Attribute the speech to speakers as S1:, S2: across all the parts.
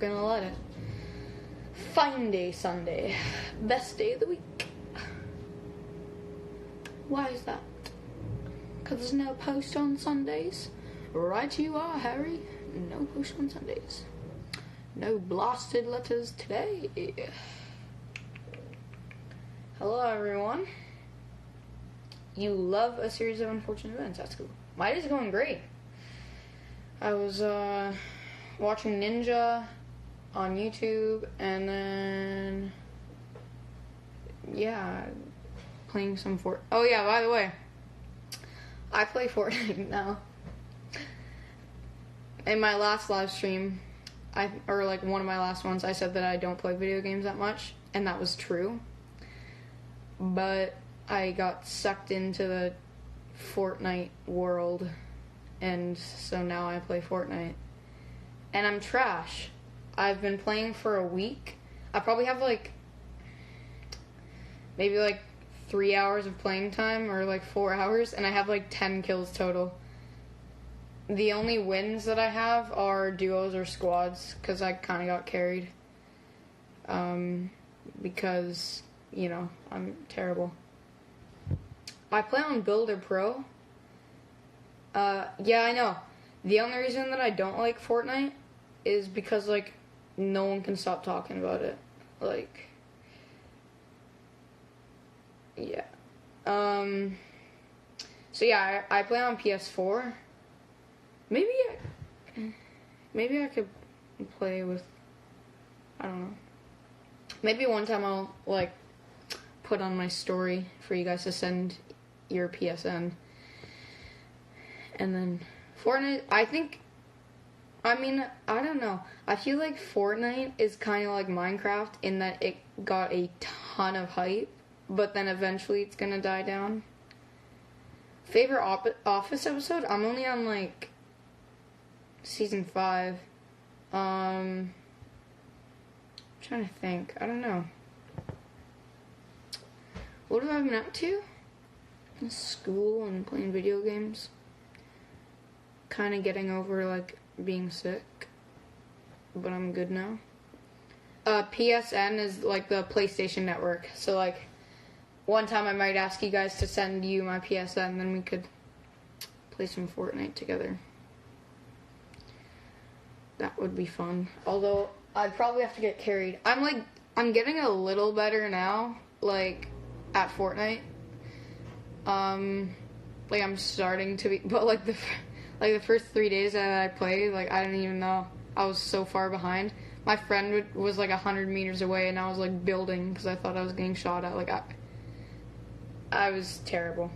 S1: gonna let it. Fine Day Sunday. Best day of the week. Why is that? Because there's no post on Sundays? Right you are, Harry. No post on Sundays. No blasted letters today. Hello, everyone. You love a series of unfortunate events. That's cool. My day's going great. I was watching Ninja on YouTube, and then playing some Oh yeah, by the way, I play Fortnite now. In my last live stream, one of my last ones, I said that I don't play video games that much, and that was true. But I got sucked into the Fortnite world, and so now I play Fortnite. And I'm trash. I've been playing for a week. I probably have maybe 3 hours of playing time, or 4 hours, and I have 10 kills total. The only wins that I have are duos or squads, because I kind of got carried. Because, I'm terrible. I play on Builder Pro. Yeah, I know. The only reason that I don't like Fortnite is because, no one can stop talking about it. Yeah. So yeah, I play on PS4. Maybe I could play with, I don't know. Maybe one time I'll, put on my story for you guys to send your PSN. And then Fortnite, I don't know. I feel like Fortnite is kind of like Minecraft in that it got a ton of hype, but then eventually it's gonna die down. Favorite Office episode? I'm only on, season 5. I'm trying to think. I don't know. What have I been up to? School and playing video games. Kind of getting over, being sick. But I'm good now. PSN is, the PlayStation Network. So, one time I might ask you guys to send you my PSN, then we could play some Fortnite together. That would be fun. Although, I'd probably have to get carried. I'm getting a little better now, at Fortnite. I'm starting to be, but, the first 3 days that I played, I didn't even know. I was so far behind. My friend was, 100 meters away, and I was, building, because I thought I was getting shot at. I was terrible.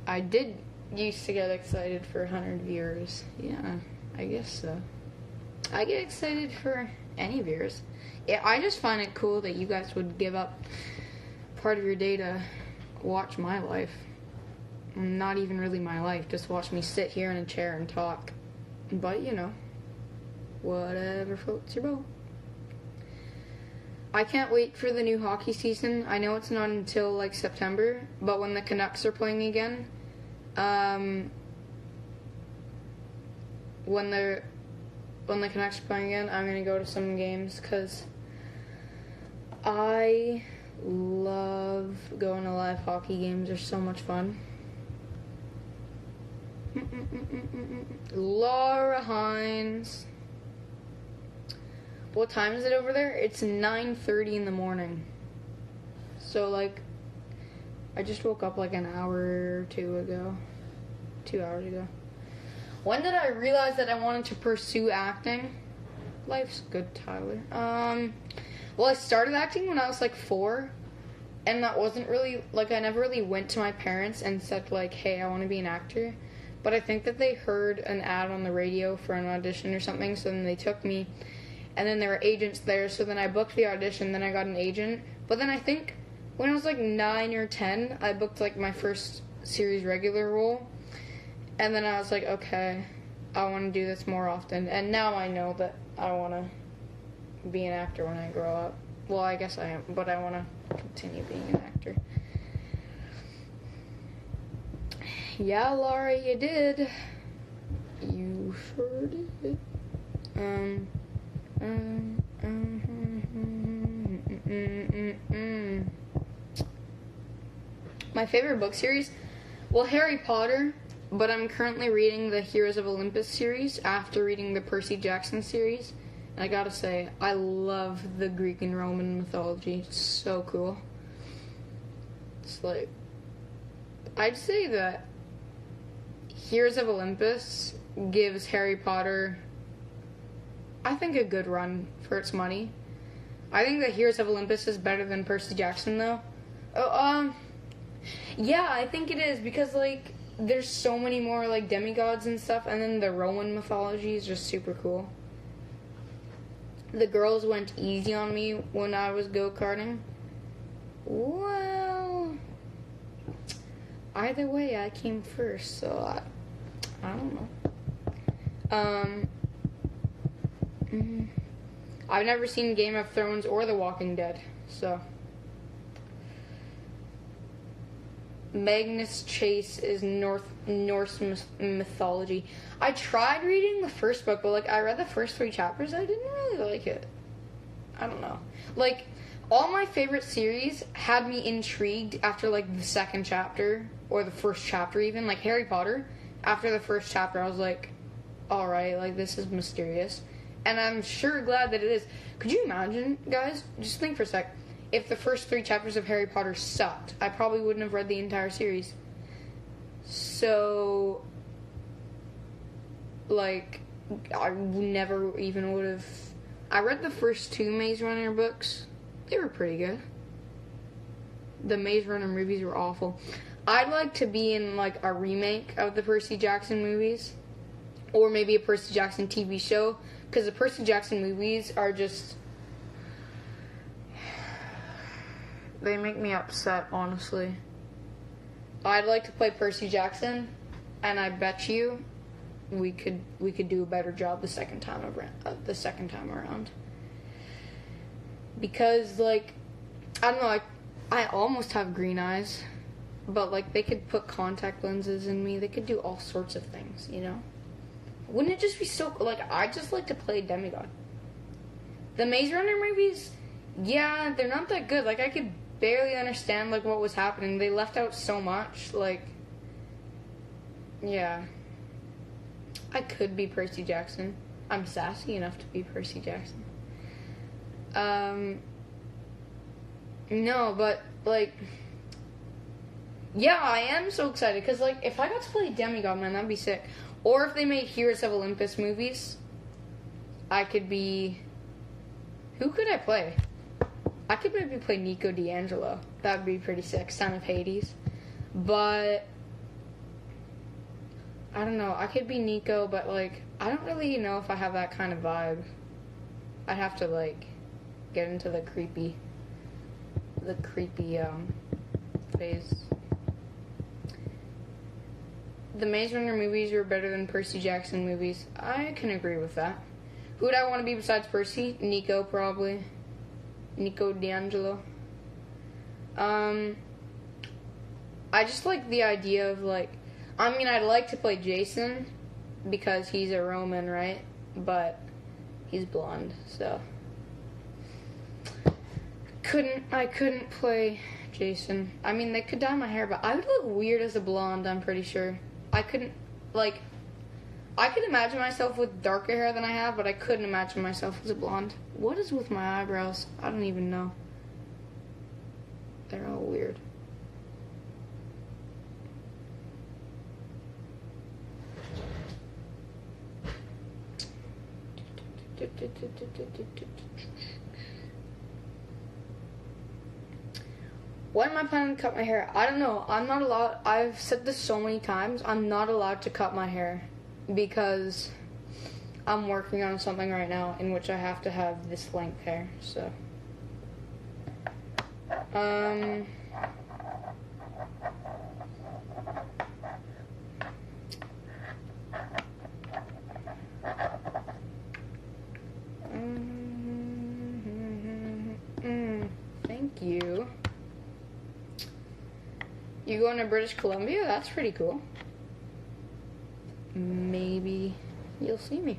S1: I did used to get excited for 100 viewers. Yeah, I guess so. I get excited for any viewers. Yeah, I just find it cool that you guys would give up part of your day to watch my life. Not even really my life, just watch me sit here in a chair and talk. But, whatever floats your boat. I can't wait for the new hockey season. I know it's not until, September, but when the Canucks are playing again, when the Canucks are playing again, I'm going to go to some games, because I love going to live hockey games. They're so much fun. Laura Hines. What time is it over there? It's 9:30 in the morning. So, I just woke up an hour or 2 ago. 2 hours ago. When did I realize that I wanted to pursue acting? Life's good, Tyler. Well, I started acting when I was 4. And that wasn't really, I never really went to my parents and said, hey, I want to be an actor. But I think that they heard an ad on the radio for an audition or something, so then they took me. And then there were agents there, so then I booked the audition, then I got an agent. But then I think when I was 9 or 10, I booked my first series regular role. And then I was okay, I want to do this more often. And now I know that I want to be an actor when I grow up. Well, I guess I am, but I want to continue being an actor. Yeah, Laura, you did. You sure did. My favorite book series? Well, Harry Potter, but I'm currently reading the Heroes of Olympus series after reading the Percy Jackson series. And I gotta say, I love the Greek and Roman mythology. It's so cool. It's like, I'd say that Heroes of Olympus gives Harry Potter, I think, a good run for its money. I think that Heroes of Olympus is better than Percy Jackson, though. Yeah, I think it is, because, like, there's so many more, like, demigods and stuff, and then the Roman mythology is just super cool. The girls went easy on me when I was go-karting. Well, either way, I came first, so I don't know. I've never seen Game of Thrones or The Walking Dead, so. Magnus Chase is Norse mythology. I tried reading the first book, but, like, I read the first 3 chapters. I didn't really like it. I don't know. Like, all my favorite series had me intrigued after, like, the second chapter, or the first chapter even. Like, Harry Potter, after the first chapter, I was like, alright, like, this is mysterious. And I'm sure glad that it is. Could you imagine, guys? Just think for a sec. If the first 3 chapters of Harry Potter sucked, I probably wouldn't have read the entire series. So, like, I never even would have. I read the first 2 Maze Runner books. They were pretty good. The Maze Runner movies were awful. I'd like to be in, like, a remake of the Percy Jackson movies. Or maybe a Percy Jackson TV show. Because the Percy Jackson movies are just... they make me upset, honestly. I'd like to play Percy Jackson, and I bet you we could do a better job the second time around. Because, like, I don't know, like, I almost have green eyes, but, like, they could put contact lenses in me. They could do all sorts of things, you know? Wouldn't it just be so cool? Like, I'd just like to play demigod. The Maze Runner movies, yeah, they're not that good. Like, I could barely understand, like, what was happening. They left out so much, like, yeah. I could be Percy Jackson. I'm sassy enough to be Percy Jackson. No, but, like, yeah, I am so excited, because, like, if I got to play demigod, man, that'd be sick. Or if they made Heroes of Olympus movies, I could be... who could I play? I could maybe play Nico D'Angelo. That would be pretty sick. Son of Hades. But... I don't know. I could be Nico, but, like, I don't really know if I have that kind of vibe. I'd have to, like, get into the creepy phase. The Maze Runner movies were better than Percy Jackson movies. I can agree with that. Who would I want to be besides Percy? Nico, probably. Nico D'Angelo. I just like the idea of, like... I mean, I'd like to play Jason, because he's a Roman, right? But he's blonde, so... I couldn't play Jason. I mean, they could dye my hair, but I would look weird as a blonde, I'm pretty sure. I couldn't, like... I could imagine myself with darker hair than I have, but I couldn't imagine myself as a blonde. What is with my eyebrows? I don't even know. They're all weird. When am I planning to cut my hair? I don't know. I'm not allowed... I've said this so many times. I'm not allowed to cut my hair. Because I'm working on something right now in which I have to have this length hair, so. you. You going to British Columbia? That's pretty cool. Maybe you'll see me.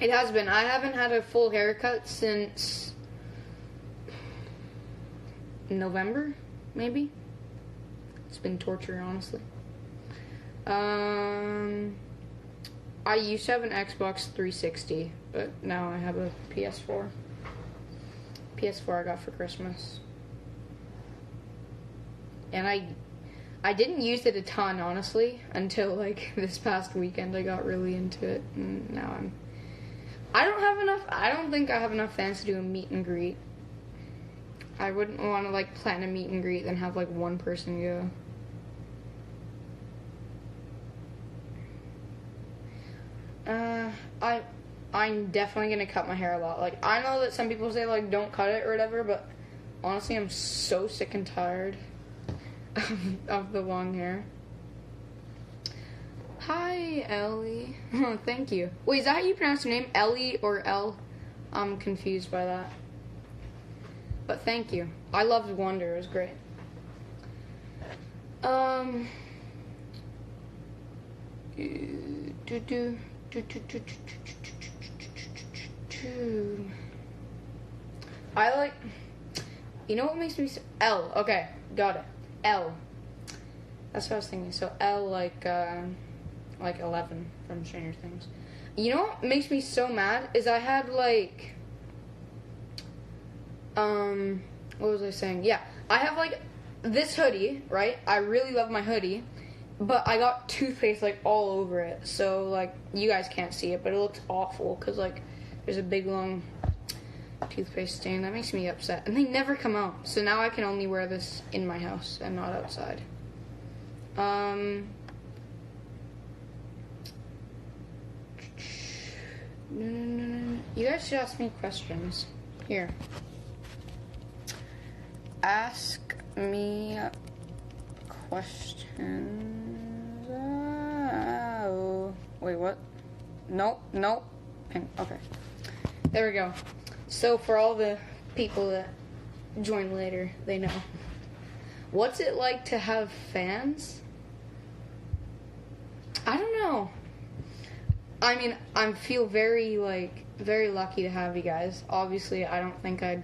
S1: It has been. I haven't had a full haircut since November, maybe. It's been torture, honestly. I used to have an Xbox 360, but now I have a PS4. PS4 I got for Christmas. And I didn't use it a ton, honestly, until like this past weekend. I got really into it, and now I don't think I have enough fans to do a meet and greet. I wouldn't want to like plan a meet and greet and have like one person go. I'm definitely gonna cut my hair a lot. Like, I know that some people say like don't cut it or whatever, but honestly I'm so sick and tired of the long hair. Hi, Ellie. Oh, thank you. Wait, is that how you pronounce your name? Ellie or L? I'm confused by that. But thank you. I loved Wonder. It was great. I like... You know what makes me... L. Okay, got it. L. That's what I was thinking. So L like 11 from Stranger Things. You know what makes me so mad is I had like... what was I saying? Yeah, I have like this hoodie, right? I really love my hoodie, but I got toothpaste like all over it. So like you guys can't see it, but it looks awful because like there's a big long toothpaste stain. That makes me upset, and they never come out. So now I can only wear this in my house and not outside. You guys should ask me questions. Here. Ask me questions. Oh. Wait, what? Nope. Okay. There we go. So for all the people that join later, they know. What's it like to have fans? I don't know. I mean, I feel very lucky to have you guys. Obviously, I don't think I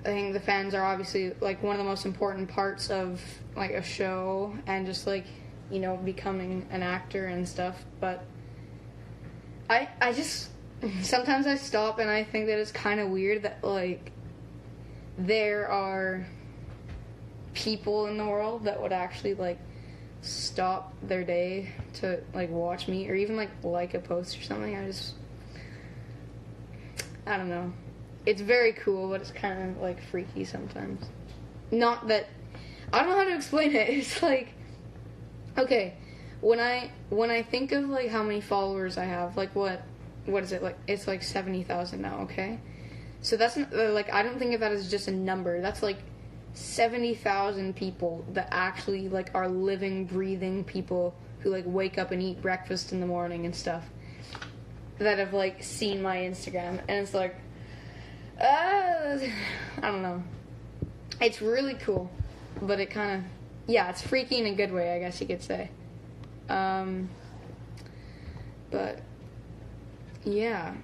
S1: think the fans are obviously like one of the most important parts of like a show and just like, becoming an actor and stuff. But I just, sometimes I stop and I think that it's kind of weird that like there are people in the world that would actually like stop their day to like watch me or even like a post or something. I don't know. It's very cool, but it's kind of like freaky sometimes. Not that I don't know how to explain it. It's like, okay, when I think of like how many followers I have, like what is it like? It's like 70,000 now. Okay, so that's not, like I don't think of that as just a number. That's like 70,000 people that actually like are living, breathing people who like wake up and eat breakfast in the morning and stuff that have like seen my Instagram, and it's like I don't know. It's really cool, but it kind of it's freaky in a good way, I guess you could say. But yeah,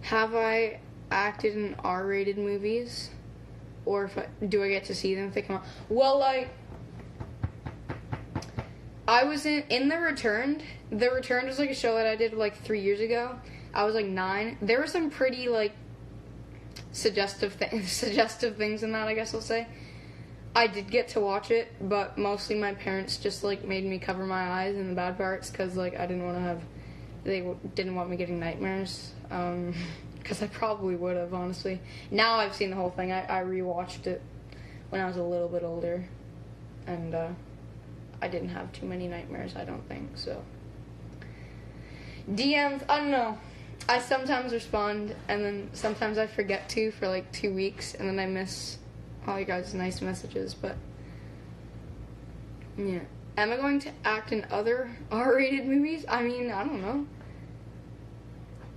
S1: have I acted in R-rated movies, or do I get to see them if they come out? Well, like I was in The Returned. The Returned was like a show that I did like 3 years ago. I was like 9. There were some pretty like suggestive things in that, I guess I'll say. I did get to watch it, but mostly my parents just like made me cover my eyes in the bad parts because like they didn't want me getting nightmares. Because I probably would have, honestly. Now I've seen the whole thing. I rewatched it when I was a little bit older, and I didn't have too many nightmares, I don't think, so. DMs, I don't know. I sometimes respond, and then sometimes I forget to for like 2 weeks, and then I miss all you guys' nice messages, but yeah. Am I going to act in other R-rated movies? I mean, I don't know.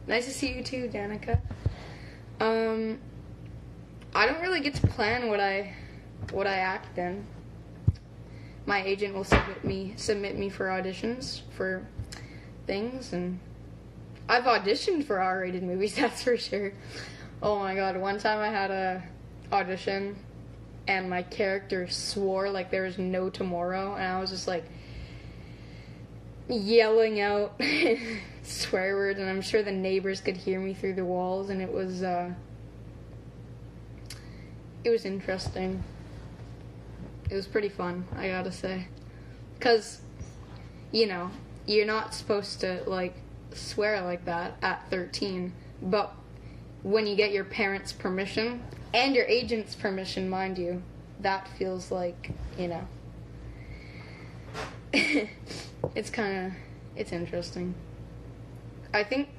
S1: Nice to see you too, Danica. I don't really get to plan what I act in. My agent will submit me for auditions for things, and I've auditioned for R-rated movies, that's for sure. Oh my god, one time I had a audition and my character swore like there was no tomorrow, and I was just like yelling out swear words, and I'm sure the neighbors could hear me through the walls, and it was interesting. It was pretty fun, I gotta say. 'Cause, you know, you're not supposed to, like, swear like that at 13, but when you get your parents' permission, and your agent's permission, mind you, that feels like, you know, it's interesting. I think,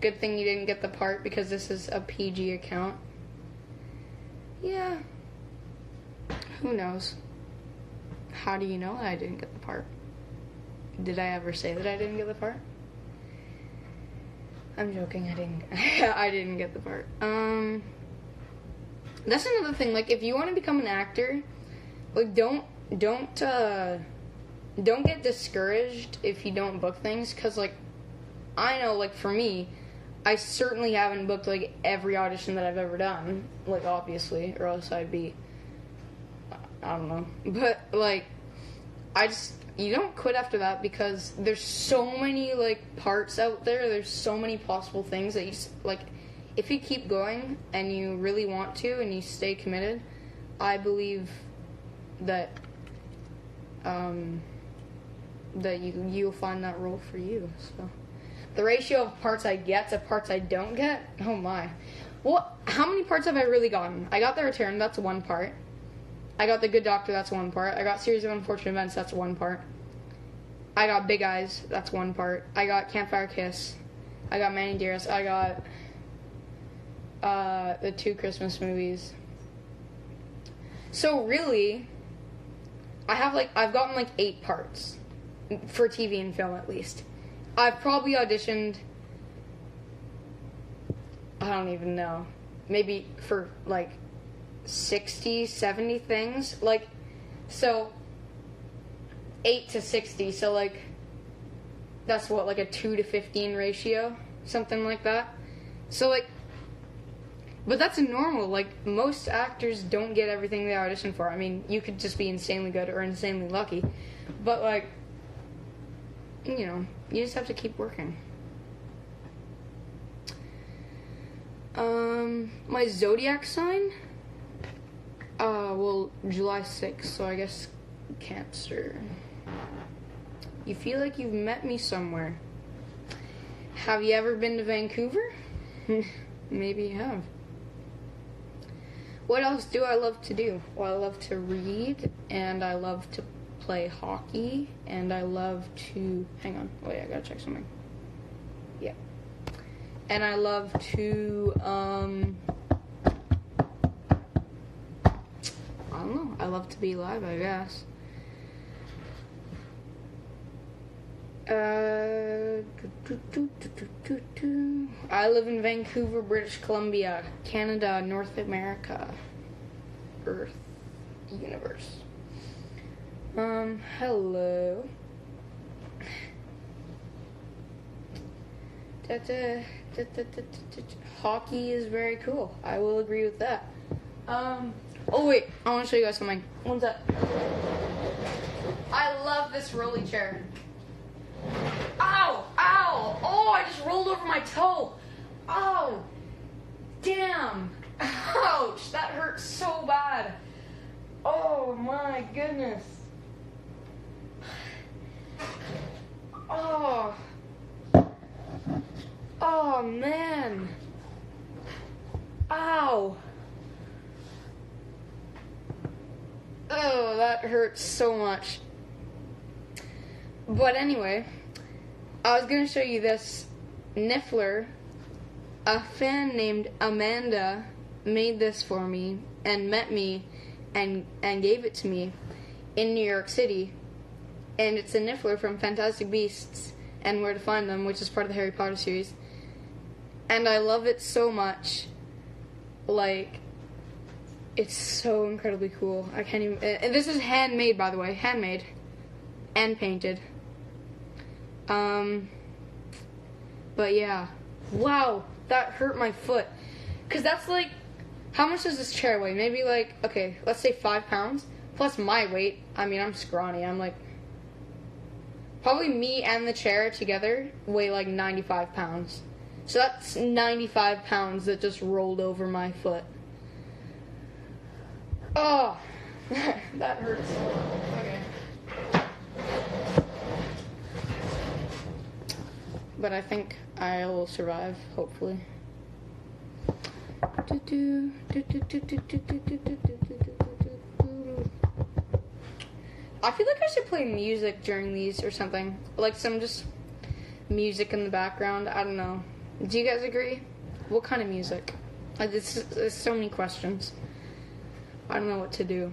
S1: good thing you didn't get the part because this is a PG account. Yeah. Who knows? How do you know that I didn't get the part? Did I ever say that I didn't get the part? I'm joking, I didn't. I didn't get the part. That's another thing. Like, if you want to become an actor, like, don't get discouraged if you don't book things. 'Cause, like, I know, like, for me, I certainly haven't booked, like, every audition that I've ever done. Like, obviously, or else I'd be, I don't know. But, like, you don't quit after that, because there's so many, like, parts out there. There's so many possible things that you, like, if you keep going and you really want to and you stay committed, I believe that, that you'll find that role for you, so. The ratio of parts I get to parts I don't get, oh my. Well, how many parts have I really gotten? I got The Return, that's one part. I got The Good Doctor, that's one part. I got Series of Unfortunate Events, that's one part. I got Big Eyes, that's one part. I got Campfire Kiss. I got Manny Dearest. I got the 2 Christmas movies. So really, I've gotten like 8 parts for TV and film at least. I've probably auditioned, I don't even know, maybe for like 60, 70 things. Like, so 8 to 60, so like that's what, like a 2 to 15 ratio, something like that. So like, but that's normal. Like, most actors don't get everything they audition for. I mean, you could just be insanely good or insanely lucky, but like, you know, you just have to keep working. My zodiac sign? Well, July 6th, so I guess Cancer. You feel like you've met me somewhere. Have you ever been to Vancouver? Maybe you have. What else do I love to do? Well, I love to read, and I love to play hockey, and I love to... Hang on. Wait, I gotta check something. Yeah. And I love to, I don't know. I love to be alive, I guess. I live in Vancouver, British Columbia, Canada, North America, Earth, universe. Hello. Hockey is very cool. I will agree with that. Oh wait, I want to show you guys something. One sec. I love this rolly chair. Ow! Ow! Oh, I just rolled over my toe. Oh! Damn! Ouch! That hurts so bad. Oh my goodness. Oh. Oh man. Ow. Oh, that hurts so much. But anyway, I was going to show you this niffler. A fan named Amanda made this for me and met me and gave it to me in New York City. And it's a niffler from Fantastic Beasts and Where to Find Them, which is part of the Harry Potter series. and I love it so much. Like, it's so incredibly cool. I can't even... And this is handmade, by the way. Handmade. And painted. But yeah. Wow, that hurt my foot. Because that's like... How much does this chair weigh? Maybe like... Okay, let's say 5 pounds. Plus my weight. I mean, I'm scrawny. I'm like... Probably me and the chair together weigh like 95 pounds. So that's 95 pounds that just rolled over my foot. Oh, that hurts so much. Okay. But I think I will survive, hopefully. I feel like I should play music during these or something. Like some just music in the background. I don't know. Do you guys agree? What kind of music? Like, there's so many questions. I don't know what to do.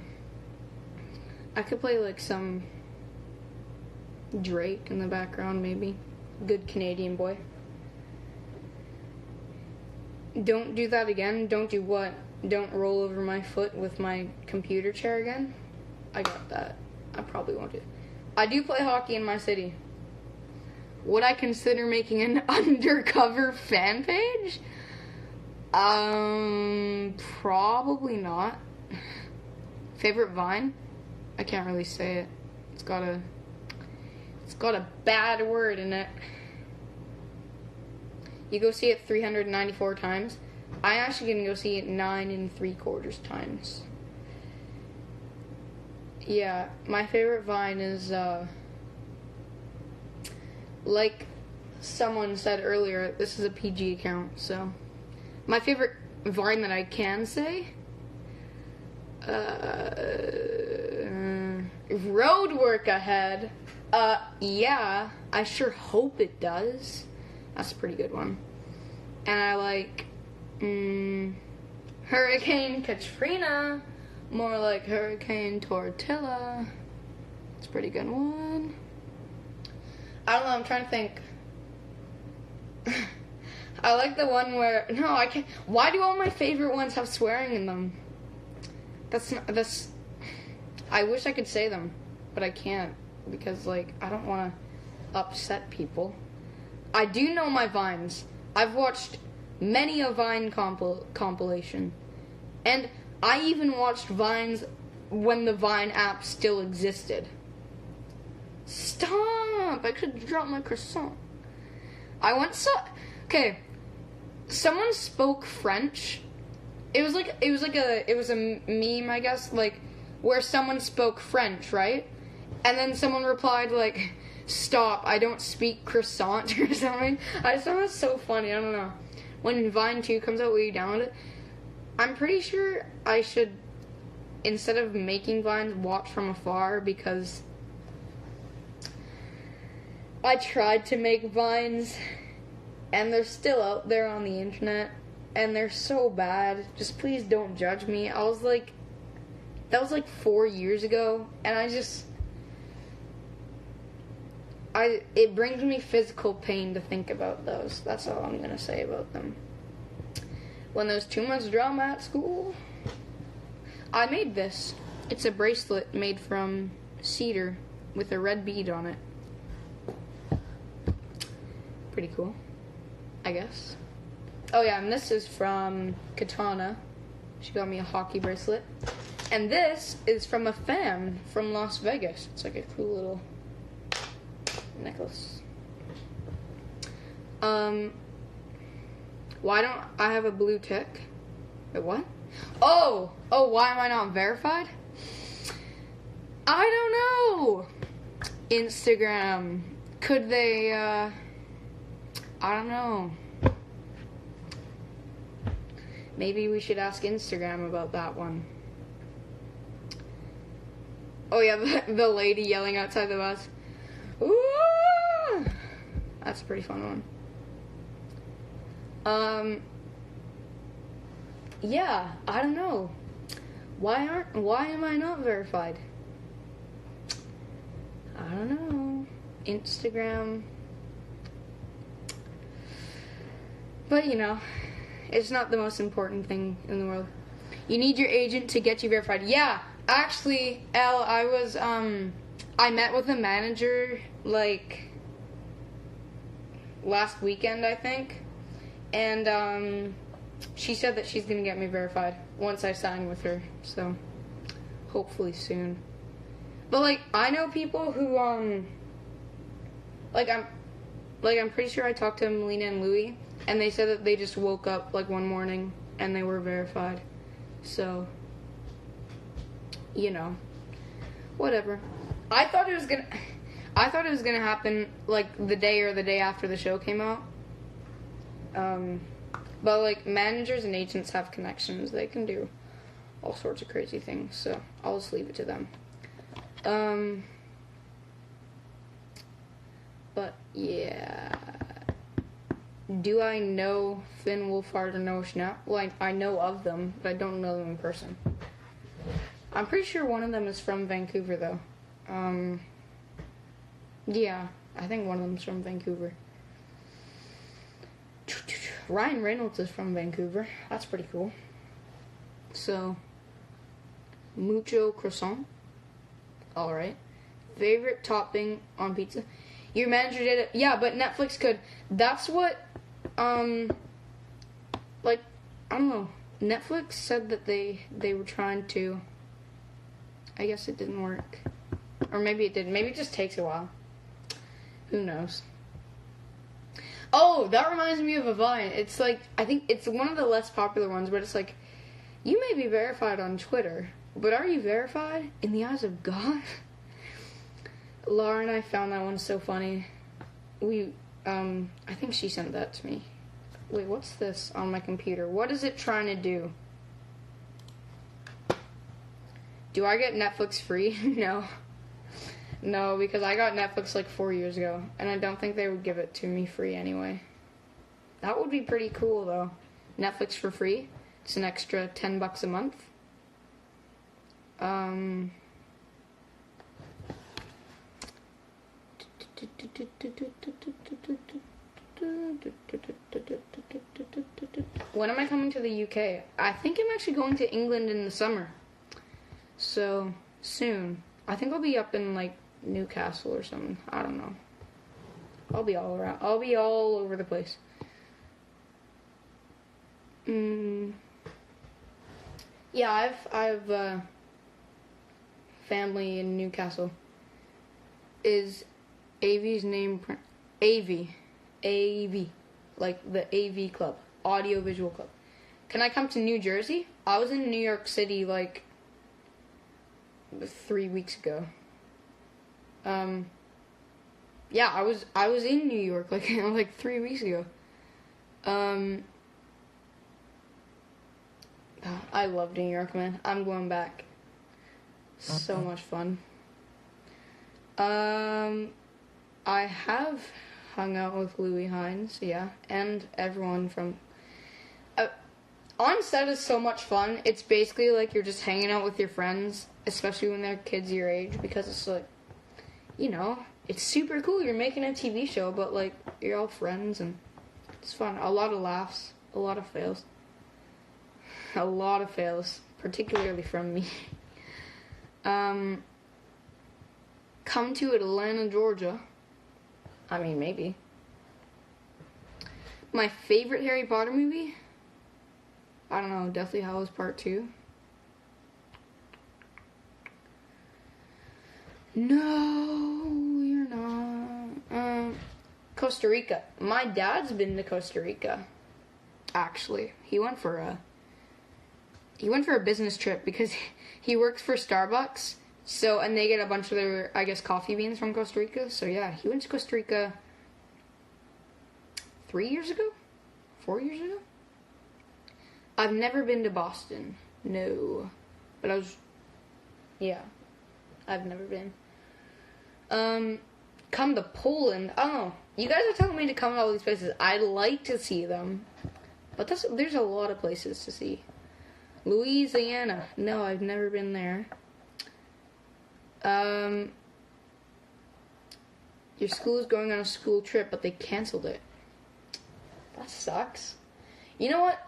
S1: I could play like some Drake in the background, maybe. Good Canadian boy. Don't do that again. Don't do what? Don't roll over my foot with my computer chair again? I got that. I probably won't do it. I do play hockey in my city. Would I consider making an undercover fan page? Probably not. Favorite Vine? I can't really say it. It's got a bad word in it. You go see it 394 times. I actually gonna go see it 9 3/4 times. Yeah, my favorite Vine is, like someone said earlier, this is a PG account, so. My favorite Vine that I can say, road work ahead. Yeah, I sure hope it does. That's a pretty good one. And I like, Hurricane Katrina. More like Hurricane Tortilla. It's a pretty good one. I don't know, I'm trying to think. I like the one where... No, I can't... Why do all my favorite ones have swearing in them? That's... I wish I could say them, but I can't. Because, like, I don't want to upset people. I do know my Vines. I've watched many a Vine compilation. And I even watched Vines when the Vine app still existed. Stop! I could drop my croissant. Okay. Someone spoke French. It was a meme, I guess, like, where someone spoke French, right? And then someone replied, like, stop, I don't speak croissant or something. I just thought it was so funny, I don't know. When Vine 2 comes out, will you download it? I'm pretty sure I should, instead of making Vines, watch from afar, because I tried to make Vines, and they're still out there on the internet, and they're so bad. Just please don't judge me. That was like 4 years ago, and it brings me physical pain to think about those. That's all I'm gonna say about them. When there's too much drama at school. I made this. It's a bracelet made from cedar with a red bead on it. Pretty cool, I guess. Oh yeah, and this is from Katana. She got me a hockey bracelet. And this is from a fan from Las Vegas. It's like a cool little necklace. Why don't I have a blue tick? Wait, what? Oh, why am I not verified? I don't know. Instagram. Could they, I don't know. Maybe we should ask Instagram about that one. Oh yeah, the lady yelling outside the bus. Ooh! That's a pretty fun one. Yeah, I don't know. Why am I not verified? I don't know. Instagram. But, you know, it's not the most important thing in the world. You need your agent to get you verified. Yeah, actually, Elle, I met with a manager, like, last weekend, I think. And, she said that she's going to get me verified once I sign with her. So, hopefully soon. But, like, I know people who, I'm pretty sure I talked to Melina and Louie, and they said that they just woke up, like, one morning, and they were verified. So, you know, whatever. I thought it was gonna happen, like, the day or the day after the show came out. But, like, managers and agents have connections. They can do all sorts of crazy things, so I'll just leave it to them. But, yeah. Do I know Finn Wolfhard or Noah Schnapp? Well, I know of them, but I don't know them in person. I'm pretty sure one of them is from Vancouver, though. Yeah, I think one of them is from Vancouver. Ryan Reynolds is from Vancouver. That's pretty cool. So, mucho croissant. Alright. Favorite topping on pizza? Your manager did it. Yeah, but Netflix could. That's what, like, I don't know. Netflix said that they were trying to. I guess it didn't work. Or maybe it did. Maybe it just takes a while. Who knows? Oh, that reminds me of a Vine. It's like, I think it's one of the less popular ones, but it's like, you may be verified on Twitter, but are you verified in the eyes of God? Laura and I found that one so funny. I think she sent that to me. Wait, what's this on my computer? What is it trying to do? Do I get Netflix free? No. No, because I got Netflix like 4 years ago, and I don't think they would give it to me free anyway. That would be pretty cool, though. Netflix for free. It's an extra $10 a month. When am I coming to the UK? I think I'm actually going to England in the summer. So, soon. I think I'll be up in, like, Newcastle or something. I don't know. I'll be all around. I'll be all over the place. Yeah, I've family in Newcastle. Is AV's name AV? AV. Like the AV Club. Audio Visual Club. Can I come to New Jersey? I was in New York City, like, 3 weeks ago. Yeah, I was in New York like 3 weeks ago. I love New York, man. I'm going back. So much fun. I have hung out with Louis Hines, yeah, and everyone from. On set is so much fun. It's basically like you're just hanging out with your friends, especially when they're kids your age, because it's like, you know, it's super cool. You're making a TV show, but like you're all friends and it's fun. A lot of laughs, a lot of fails. A lot of fails, particularly from me. Come to Atlanta, Georgia. I mean, maybe. My favorite Harry Potter movie? I don't know, Deathly Hallows Part 2. No, you're not. Costa Rica. My dad's been to Costa Rica. Actually, he went for a business trip because he works for Starbucks. So, and they get a bunch of their, I guess, coffee beans from Costa Rica. So yeah, he went to Costa Rica 3 years ago? 4 years ago? I've never been to Boston. No. But yeah. I've never been. Come to Poland. Oh, you guys are telling me to come to all these places. I'd like to see them. But there's a lot of places to see. Louisiana. No, I've never been there. Your school is going on a school trip, but they canceled it. what sucks? You know what?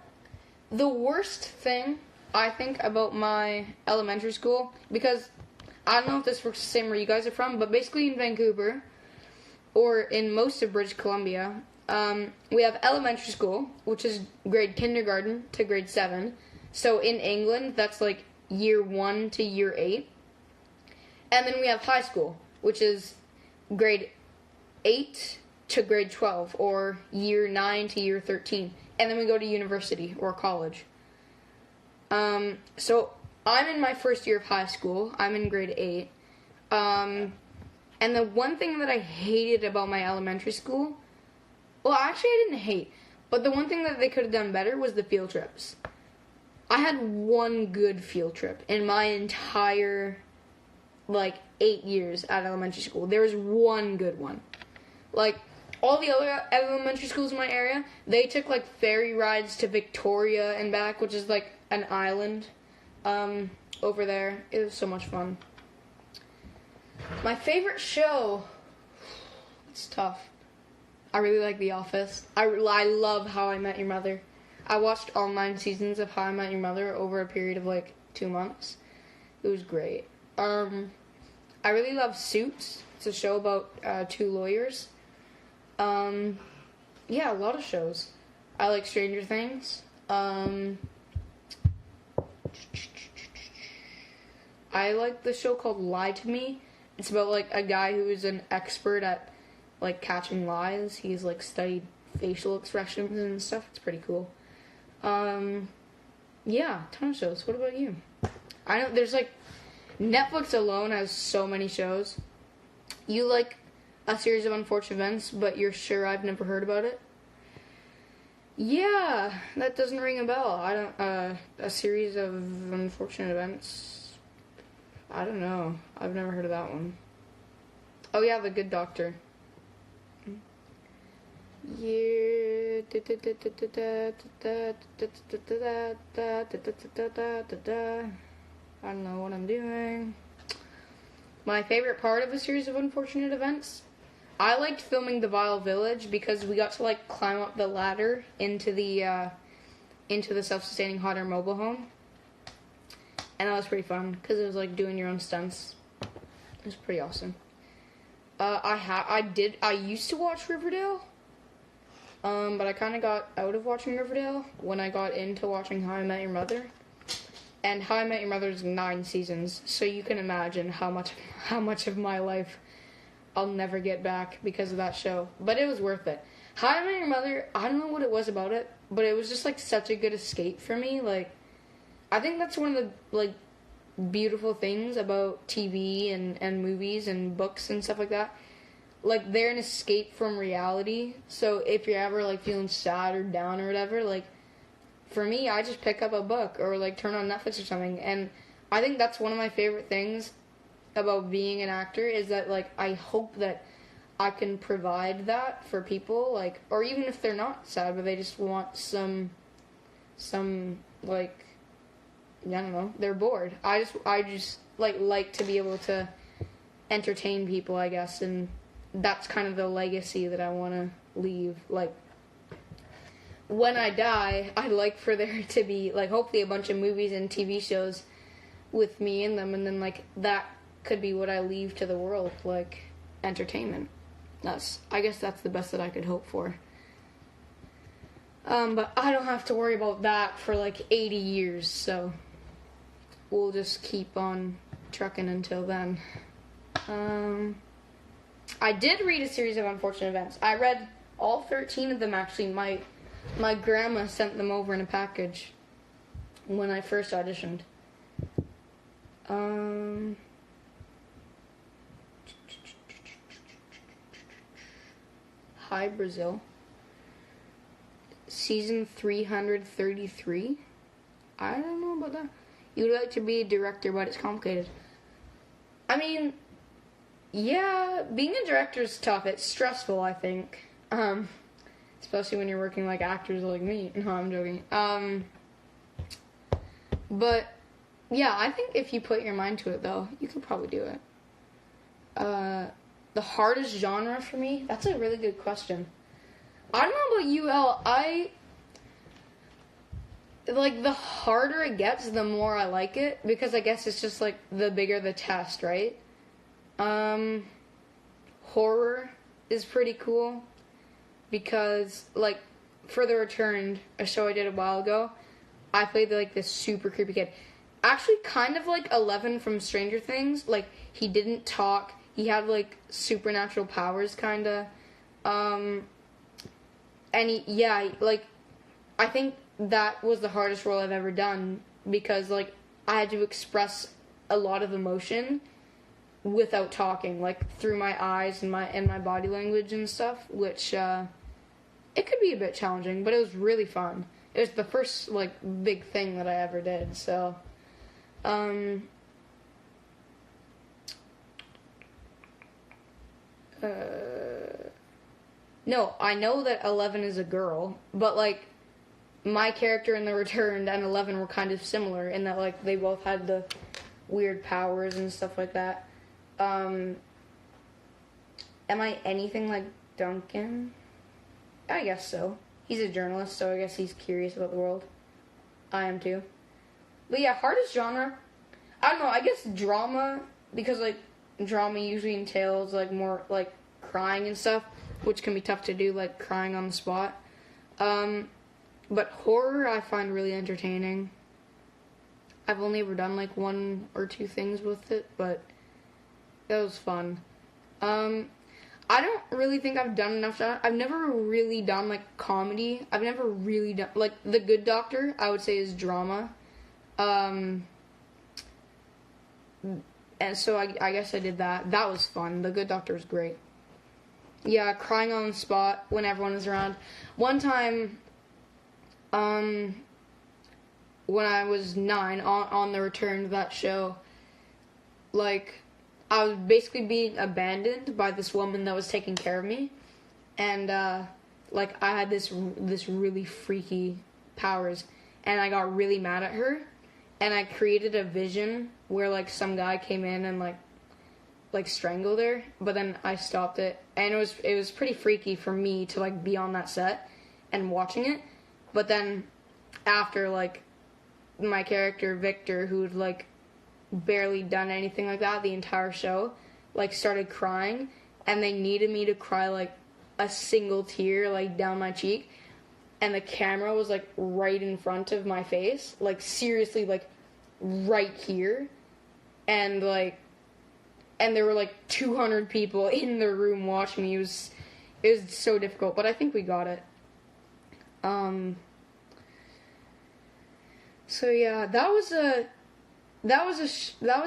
S1: The worst thing, I think, about my elementary school, because I don't know if this works the same where you guys are from, but basically in Vancouver, or in most of British Columbia, we have elementary school, which is grade kindergarten to grade 7. So in England, that's like year 1 to year 8. And then we have high school, which is grade 8 to grade 12, or year 9 to year 13. And then we go to university or college. So I'm in my first year of high school. I'm in grade 8. And the one thing that I hated about my elementary school, well, actually I didn't hate, but the one thing that they could have done better was the field trips. I had one good field trip in my entire, 8 years at elementary school. There was one good one. All the other elementary schools in my area, they took, ferry rides to Victoria and back, which is, an island over there. It was so much fun. My favorite show, it's tough. I really like The Office. I love How I Met Your Mother. I watched all 9 seasons of How I Met Your Mother over a period of, 2 months. It was great. I really love Suits. It's a show about 2 lawyers. Yeah, a lot of shows. I like Stranger Things. I like the show called Lie to Me. It's about, a guy who is an expert at, catching lies. He's, studied facial expressions and stuff. It's pretty cool. Yeah, ton of shows. What about you? I know there's, Netflix alone has so many shows. You like A Series of Unfortunate Events, but you're sure I've never heard about it? Yeah, that doesn't ring a bell. I don't, A Series of Unfortunate Events. I don't know. I've never heard of that one. Oh yeah, The Good Doctor. Yeah. I don't know what I'm doing. My favorite part of A Series of Unfortunate Events, I liked filming the Vile Village because we got to climb up the ladder into the self-sustaining hot air mobile home, and that was pretty fun because it was doing your own stunts. It was pretty awesome. I used to watch Riverdale, but I kind of got out of watching Riverdale when I got into watching How I Met Your Mother. And How I Met Your Mother is 9 seasons, so you can imagine how much of my life I'll never get back because of that show. But it was worth it. How I Met Your Mother, I don't know what it was about it, but it was just such a good escape for me. I think that's one of the beautiful things about TV and movies and books and stuff like that. They're an escape from reality. So if you're ever feeling sad or down or whatever, for me, I just pick up a book or turn on Netflix or something, and I think that's one of my favorite things about being an actor is that I hope that I can provide that for people, or even if they're not sad but they just want some I don't know, they're bored. I just like to be able to entertain people, I guess, and that's kind of the legacy that I want to leave. When I die, I'd like for there to be, hopefully a bunch of movies and TV shows with me in them, and then, that could be what I leave to the world, entertainment. I guess that's the best that I could hope for. But I don't have to worry about that for, 80 years, so we'll just keep on trucking until then. I did read A Series of Unfortunate Events. I read all 13 of them, actually. My grandma sent them over in a package when I first auditioned. Hi, Brazil. Season 333. I don't know about that. You'd like to be a director, but it's complicated. I mean, yeah, being a director is tough. It's stressful, I think. Especially when you're working like actors like me. No, I'm joking. But, yeah, I think if you put your mind to it, though, you could probably do it. The hardest genre for me? That's a really good question. I don't know about you, El. Like, the harder it gets, the more I like it, because I guess it's just, like, the bigger the test, right? Horror is pretty cool, because, like, for The Returned, a show I did a while ago, I played, like, this super creepy kid. Actually, kind of like Eleven from Stranger Things. Like, he didn't talk. He had, like, supernatural powers, kind of. And like, I think that was the hardest role I've ever done, because, like, I had to express a lot of emotion without talking, like, through my eyes and my body language and stuff, which, it could be a bit challenging, but it was really fun. It was the first, like, big thing that I ever did, so, no, I know that 11 is a girl, but, like, my character in The Returned and 11 were kind of similar in that, like, they both had the weird powers and stuff like that. Am I anything like Duncan? I guess so. He's a journalist, so I guess he's curious about the world. I am too. But yeah, hardest genre, I don't know, I guess drama, because, like, drama usually entails, like, more, like, crying and stuff, which can be tough to do, like, crying on the spot. But horror I find really entertaining. I've only ever done, like, 1 or 2 things with it, but that was fun. I don't really think I've done enough. I've never really done, like, comedy. I've never really done, like, The Good Doctor, I would say, is drama. And so I guess I did that. That was fun. The Good Doctor was great. Yeah, crying on the spot when everyone was around. One time, when I was 9, on the return to that show, like, I was basically being abandoned by this woman that was taking care of me, and, like, I had this really freaky powers, and I got really mad at her, and I created a vision where, like, some guy came in and, like strangled her, but then I stopped it, and it was pretty freaky for me to, like, be on that set and watching it, but then after, like, my character Victor, who'd, like, barely done anything like that the entire show, like, started crying, and they needed me to cry, like, a single tear, like, down my cheek, and the camera was, like, right in front of my face, like, seriously, like, right here, and, like, and there were, like, 200 people in the room watching me. It was so difficult, but I think we got it. So yeah, that was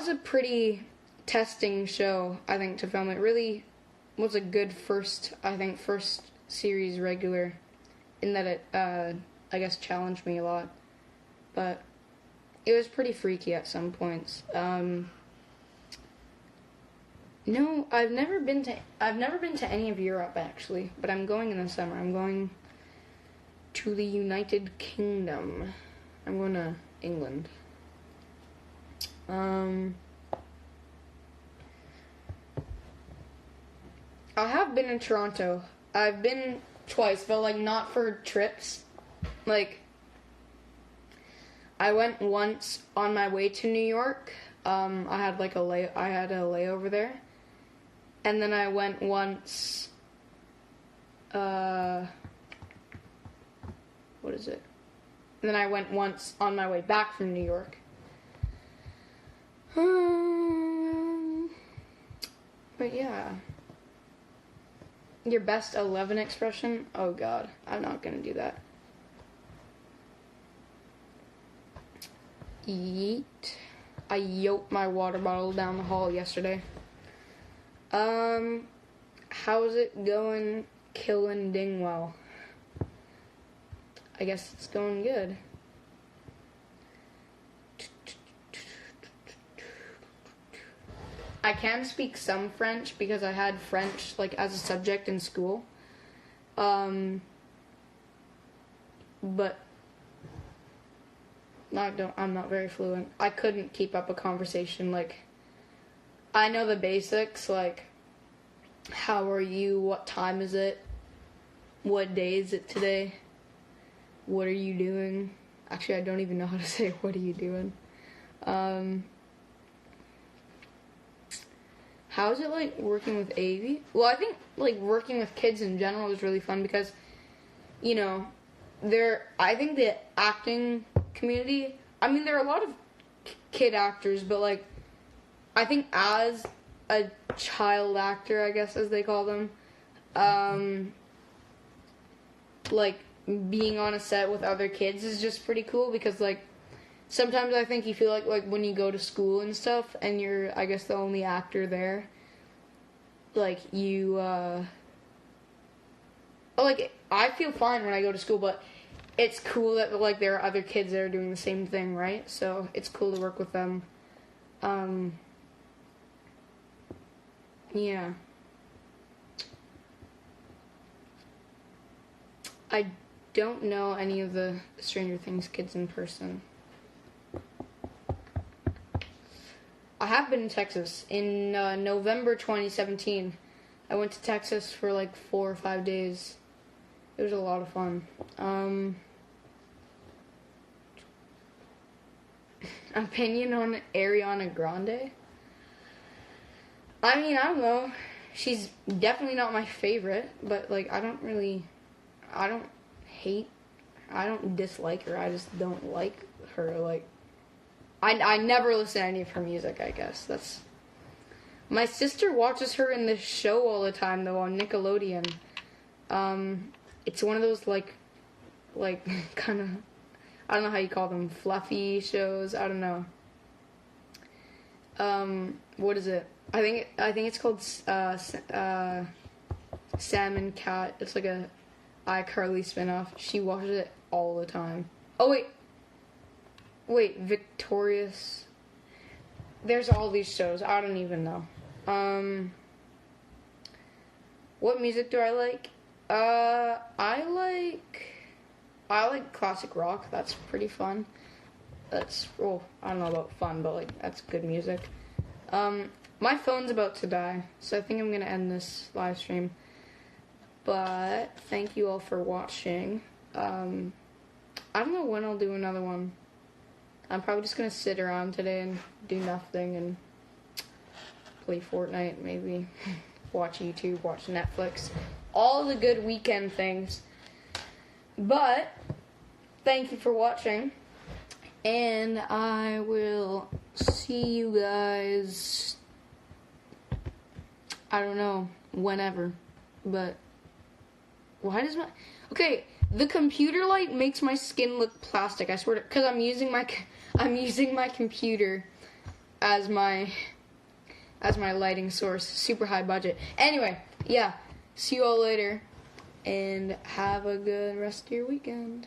S1: a pretty testing show, I think, to film. It really was a good first series regular, in that it, I guess, challenged me a lot. But it was pretty freaky at some points. No, I've never been to any of Europe, actually, but I'm going in the summer. I'm going to the United Kingdom. I'm going to England. I have been in Toronto. I've been twice, but, like, not for trips. Like, I went once on my way to New York. I had a layover there. And then I went once, what is it? And then I went once on my way back from New York. But yeah. Your best 11 expression? Oh god, I'm not gonna do that. Yeet. I yoked my water bottle down the hall yesterday. How's it going killing Kingwell? I guess it's going good. I can speak some French because I had French, like, as a subject in school. But I'm not very fluent. I couldn't keep up a conversation, like, I know the basics, like, how are you, what time is it, What day is it today? What are you doing? Actually, I don't even know how to say what are you doing. How is it like working with Avi? Well, I think like working with kids in general is really fun because, you know, I think the acting community, I mean, there are a lot of kid actors, but like, I think as a child actor, I guess as they call them, like being on a set with other kids is just pretty cool because like sometimes I think you feel like when you go to school and stuff and you're, I guess, the only actor there, like you like I feel fine when I go to school, but it's cool that like there are other kids that are doing the same thing, right? So it's cool to work with them. Yeah. I don't know any of the Stranger Things kids in person. I have been in Texas. In November 2017, I went to Texas for like 4 or 5 days. It was a lot of fun. Opinion on Ariana Grande? I mean, I don't know. She's definitely not my favorite, but like I don't dislike her. I just don't like her. Like, I never listen to any of her music, I guess. My sister watches her in this show all the time, though, on Nickelodeon. It's one of those, like, kind of, I don't know how you call them, fluffy shows. I don't know. What is it? I think it's called, Sam and Cat. It's like a iCarly spinoff. She watches it all the time. Oh, wait, Victorious. There's all these shows. I don't even know. What music do I like? I like classic rock. That's pretty fun. I don't know about fun, but like that's good music. My phone's about to die, so I think I'm gonna end this live stream. But thank you all for watching. I don't know when I'll do another one. I'm probably just gonna sit around today and do nothing and play Fortnite, maybe watch YouTube, watch Netflix, all the good weekend things. But thank you for watching, and I will see you guys, I don't know, whenever, but why does okay, the computer light makes my skin look plastic, I swear to, because I'm using my computer as my lighting source, super high budget. Anyway, yeah, see you all later, and have a good rest of your weekend.